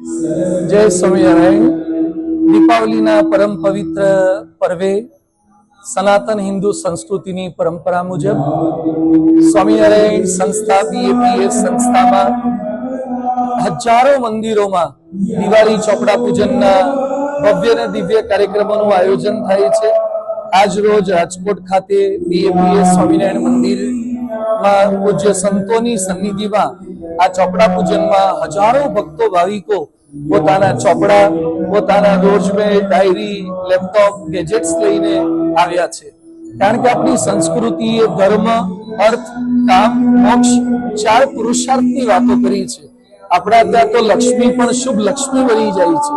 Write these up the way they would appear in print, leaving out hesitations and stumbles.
जय स्वामीनारायण। दीपावलीना परम पवित्र पर्वे सनातन हिंदू संस्कृतिनी परंपरा मुजब स्वामीनारायण संस्था बीएपीएस संस्थामां हजारों मंदिरोमां दिवाળી ચોપડા પૂજનના ભવ્ય અને દિવ્ય કાર્યક્રમોનું આયોજન થાય છે। આજ રોજ રાજકોટ ખાતે બીએપીએસ સ્વામિનારાયણ મંદિરમાં પૂજ્ય સંતોની સન્નિધિમાં આ ચોપડા પૂજનમાં હજારો ભક્તો ભાવિકો પોતાના ચોપડા, પોતાના રોજમેર ડાયરી, લેપટોપ, ગેજેટ્સ લઈને આવ્યા છે। કારણ કે આપણી સંસ્કૃતિએ ધર્મ, અર્થ, કામ, મોક્ષ ચાર પુરુષાર્થની વાતો કરી છે। આપણા ત્યાં તો લક્ષ્મી પણ શુભ લક્ષ્મી બની જાય છે,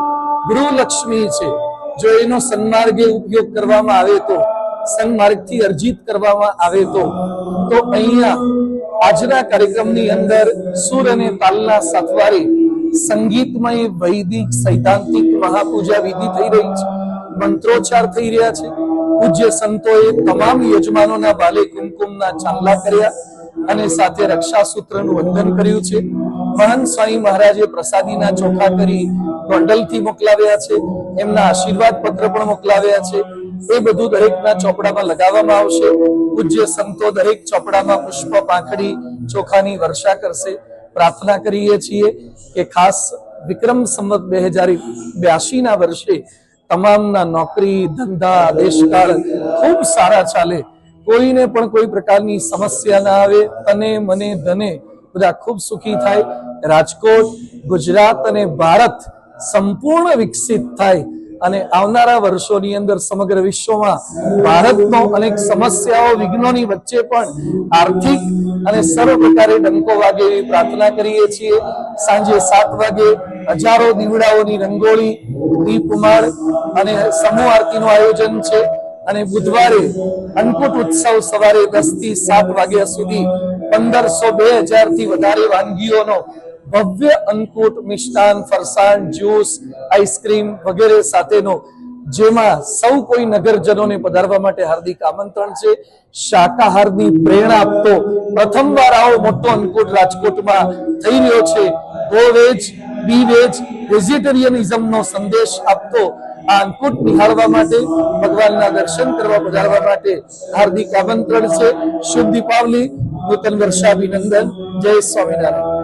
ગૃહ લક્ષ્મી છે। જો એનો સન્માર્ગે ઉપયોગ કરવામાં આવે તો, સન્માર્ગથી અર્જિત કરવામાં આવે તો અહીંયા આજના કાર્યક્રમની અંદર સુર અને તાલના સાથવારે સંગીતમય વૈદિક સૈદ્ધાંતિક મહાપૂજા વિધિ થઈ રહી છે, મંત્રોચ્ચાર થઈ રહ્યા છે। પૂજ્ય સંતોએ તમામ યજમાનોના બાલે કુમકુમના ચાંદલા કર્યા અને સાથે રક્ષાસૂત્રનું વંદન કર્યું છે। મહાન સ્વામી મહારાજે પ્રસાદીના ચોખા કરી ગોંડલથી મોકલાવ્યા છે, એમના આશીર્વાદ પત્ર પણ મોકલાવ્યા છે। એ બધું દરેકના ચોપડામાં લગાવવામાં આવશે। પૂજ્ય સંતો દરેક ચોપડામાં પુષ્પ, પાંખડી, ચોખાની વર્ષા કરશે। प्रार्थना करीए छीए कि खास विक्रम संवत 2082 ना वर्षे तमामना नौकरी, धंधा, देशकाल खूब सारा चाले, कोई ने पण कोई प्रकारनी समस्या ना आवे, तने मने धने बधा खूब सुखी थाय। राजकोट, गुजरात अने भारत संपूर्ण विकसित थाय અને આવનારા વર્ષોની અંદર સમગ્ર વિશ્વમાં ભારતનો અનેક સમસ્યાઓ, વિઘ્નોની વચ્ચે પણ આર્થિક અને સર્વ પ્રકારે ડંકો વાગે એવી પ્રાર્થના કરીએ છીએ। સાંજે 7 વાગે હજારો દીવડાઓની રંગોળી, દીપમાળ અને સમૂહ આરતીનું આયોજન છે અને બુધવારે અન્નકૂટ ઉત્સવ સવારે 10 થી 7 વાગ્યા સુધી 1500-2000 થી વધારે વાનગીઓનો भव्य अन्नकूट, मिष्टान, फरसाण, ज्यूस, आइसक्रीम वगैरह साथेनो जेमा सौ कोई नगरजनोने पधारवा माटे हार्दिक आमंत्रण छे। शाकाहारनी प्रेरणा आपतो प्रथमवार आवो मोटो अन्नकूट राजकोटमां थई रह्यो छे। गो वेज, बी वेज, वेजिटेरियनिज्मनो संदेश आपतो आ अन्नकूट निहाळवा माटे, भगवानना दर्शन करवा पधारवा माटे हार्दिक आमंत्रण छे। शुभ दीपावली, नूतन वर्षाभिनंदन। जय स्वामीनारायण।